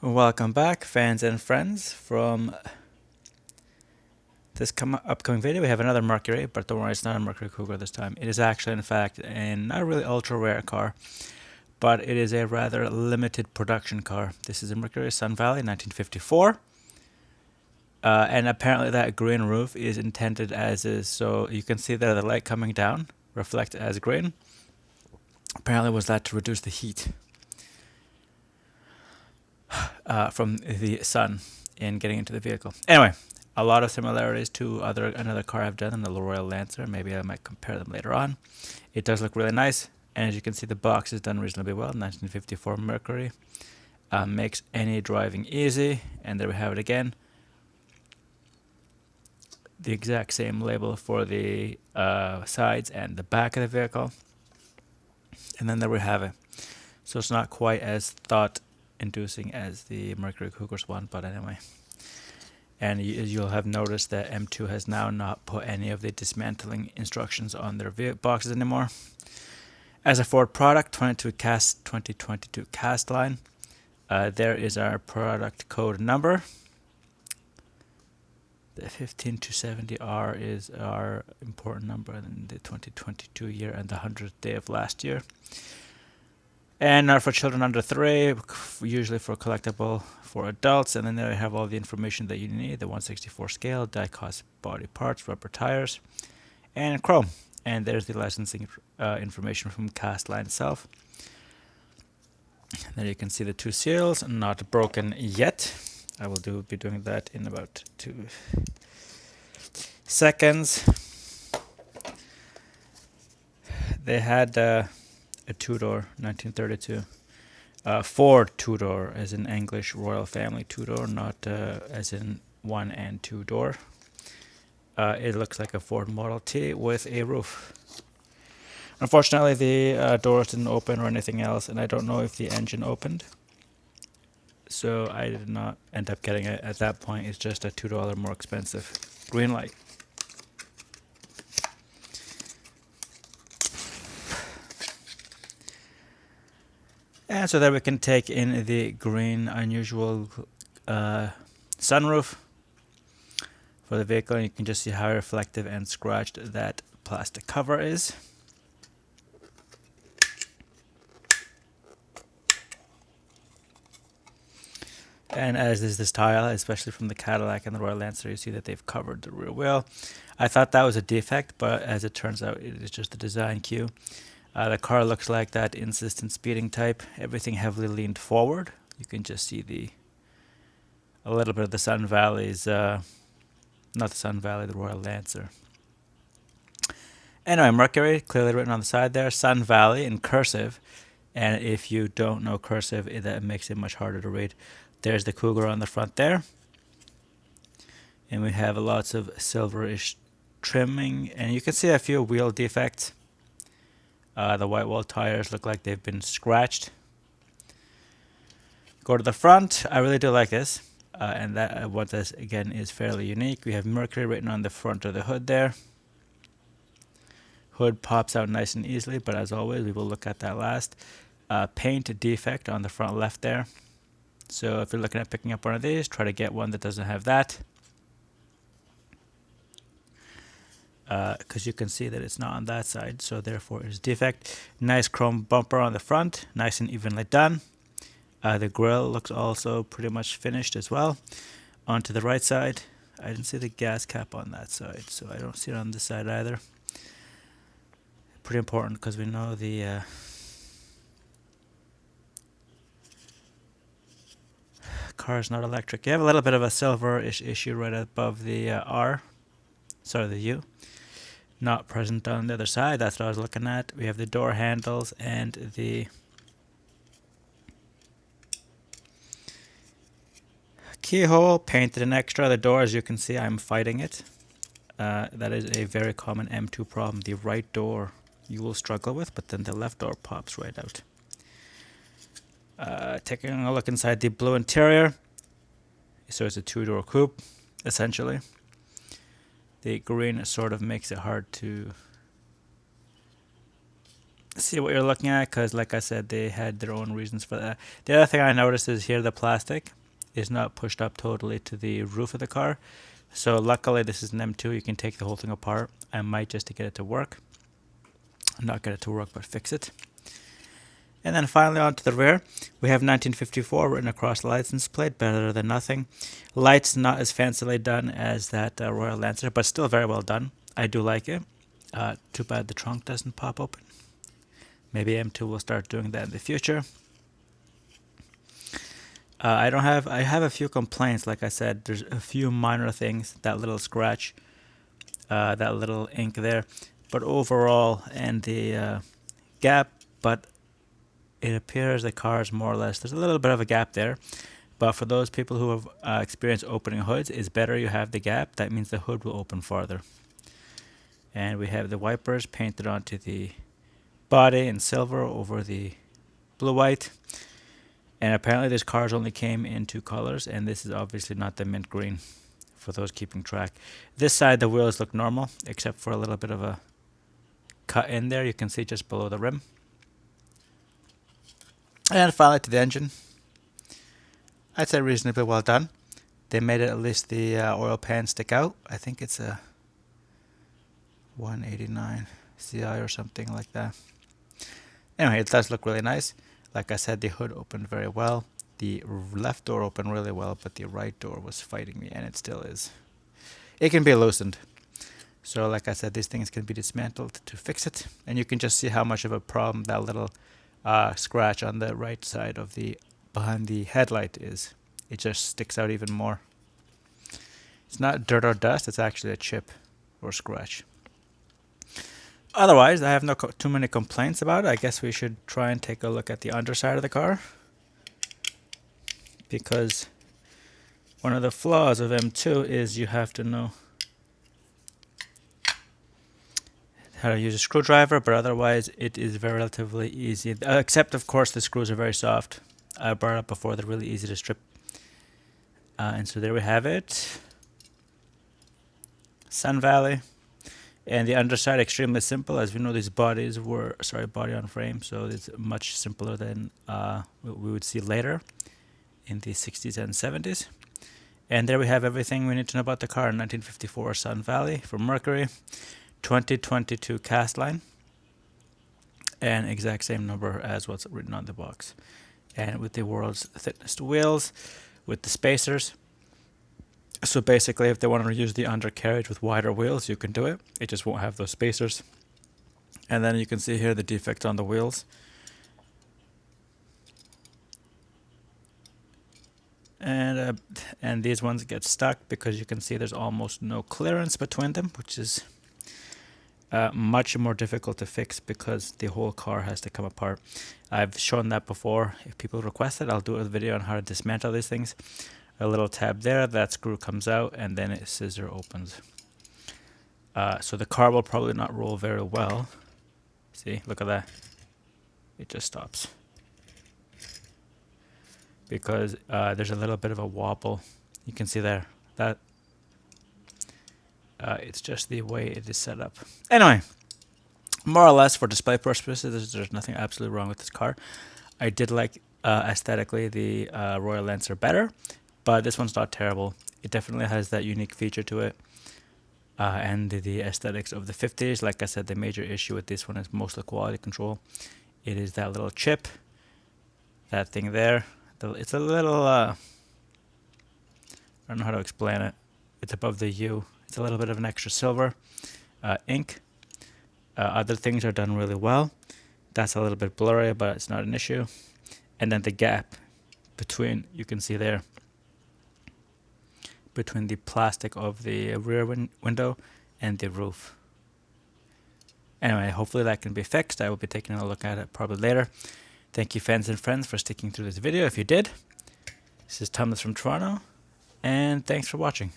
Welcome back, fans and friends. From this upcoming video, we have another Mercury, but don't worry, it's not a Mercury Cougar this time. It is actually, in fact, a not really ultra rare car, but it is a rather limited production car. This is a Mercury Sun Valley 1954. And apparently that green roof is intended as is, so you can see there the light coming down reflect as green. Apparently was that to reduce the heat from the sun in getting into the vehicle. Anyway, a lot of similarities to another car I've done, the Royal Lancer. Maybe I might compare them later on. It does look really nice, and as you can see, the box is done reasonably well. 1954 Mercury makes any driving easy, and there we have it again. The exact same label for the sides and the back of the vehicle, and then there we have it. So it's not quite as thought-inducing as the Mercury Cougars one, but anyway. And you'll have noticed that M2 has now not put any of the dismantling instructions on their boxes anymore. As a Ford product, 2022 cast line, there is our product code number. The 15270R is our important number in the 2022 year and the 100th day of last year. And for children under 3, usually for collectible for adults. And then there you have all the information that you need, the 1/64 scale, die-cast body parts, rubber tires, and chrome. And there's the licensing information from cast line itself. And there you can see the 2 seals, not broken yet. I will be doing that in about 2 seconds. They had a 2-door, 1932. Ford 2-door, as in English royal family 2-door, not as in 1 and 2-door. It looks like a Ford Model T with a roof. Unfortunately, the doors didn't open or anything else, and I don't know if the engine opened. So I did not end up getting it. At that point, it's just a $2 more expensive green light. And so there we can take in the green unusual sunroof for the vehicle, and you can just see how reflective and scratched that plastic cover is. And as is this tile, especially from the Cadillac and the Royal Lancer, you see that they've covered the rear wheel. I thought that was a defect, but as it turns out, it is just a design cue. The car looks like that insistent speeding type, everything heavily leaned forward. You can just see a little bit of the Sun Valley's, not the Sun Valley, the Royal Lancer. Anyway, Mercury, clearly written on the side there, Sun Valley in cursive. And if you don't know cursive, that makes it much harder to read. There's the Cougar on the front there. And we have lots of silverish trimming. And you can see a few wheel defects. The white wall tires look like they've been scratched. Go to the front. I really do like this. And that what this again is fairly unique. We have Mercury written on the front of the hood there. Hood pops out nice and easily, but as always, we will look at that last. Paint defect on the front left there. So if you're looking at picking up one of these, try to get one that doesn't have that. Because you can see that it's not on that side, so therefore it's defect. Nice chrome bumper on the front, nice and evenly done. The grille looks also pretty much finished as well. Onto the right side, I didn't see the gas cap on that side, so I don't see it on this side either. Pretty important because we know the car is not electric. You have a little bit of a silver-ish issue right above the the U. Not present on the other side, that's what I was looking at. We have the door handles and the keyhole painted in extra. The door, as you can see, I'm fighting it. That is a very common M2 problem. The right door you will struggle with, but then the left door pops right out. Taking a look inside the blue interior. So it's a 2-door coupe, essentially. The green sort of makes it hard to see what you're looking at, because like I said, they had their own reasons for that. The other thing I noticed is here the plastic is not pushed up totally to the roof of the car. So luckily this is an M2, you can take the whole thing apart. I might just to get it to work. Not get it to work, but fix it. And then finally onto the rear, we have 1954 written across the license plate, better than nothing. Lights not as fancily done as that Royal Lancer, but still very well done. I do like it. Too bad the trunk doesn't pop open. Maybe M2 will start doing that in the future. I have a few complaints. Like I said, there's a few minor things, that little scratch, that little ink there, but overall, and the gap, but it appears the car is more or less, there's a little bit of a gap there, but for those people who have experienced opening hoods, it's better you have the gap. That means the hood will open farther. And we have the wipers painted onto the body in silver over the blue white. And apparently this cars only came in 2 colors, and this is obviously not the mint green, for those keeping track. This side the wheels look normal, except for a little bit of a cut in there, you can see just below the rim. And finally to the engine. I'd say reasonably well done. They made it, at least the oil pan stick out. I think it's a 189 CI or something like that. Anyway, it does look really nice. Like I said, the hood opened very well. The left door opened really well, but the right door was fighting me, and it still is. It can be loosened. So like I said, these things can be dismantled to fix it. And you can just see how much of a problem that little scratch on the right side of the behind the headlight is. It just sticks out even more. It's not dirt or dust, it's actually a chip or scratch. Otherwise, I have no too many complaints about it. I guess we should try and take a look at the underside of the car, because one of the flaws of M2 is you have to know how to use a screwdriver, but otherwise it is relatively easy, except of course the screws are very soft. I brought it up before, they're really easy to strip. And so there we have it, Sun Valley. And the underside extremely simple. As we know, these bodies were, body on frame, so it's much simpler than what we would see later in the 60s and 70s. And there we have everything we need to know about the car. 1954 Sun Valley from Mercury, 2022 cast line, and exact same number as what's written on the box. And with the world's thickest wheels, with the spacers. So basically, if they want to use the undercarriage with wider wheels, you can do it. It just won't have those spacers. And then you can see here the defect on the wheels. And these ones get stuck because you can see there's almost no clearance between them, which is much more difficult to fix because the whole car has to come apart. I've shown that before. If people request it, I'll do a video on how to dismantle these things. A little tab there, that screw comes out, and then it scissor opens. So the car will probably not roll very well. See, look at that. It just stops. Because there's a little bit of a wobble. You can see there. That it's just the way it is set up. Anyway, more or less for display purposes, there's nothing absolutely wrong with this car. I did like aesthetically the Royal Lancer better. But this one's not terrible. It definitely has that unique feature to it. And the aesthetics of the 50s. Like I said, the major issue with this one is mostly quality control. It is that little chip. That thing there. It's a little... I don't know how to explain it. It's above the U. It's a little bit of an extra silver ink. Other things are done really well. That's a little bit blurry, but it's not an issue. And then the gap between, you can see there, between the plastic of the rear window and the roof. Anyway, hopefully that can be fixed. I will be taking a look at it probably later. Thank you, fans and friends, for sticking through this video. If you did, this is Thomas from Toronto, and thanks for watching.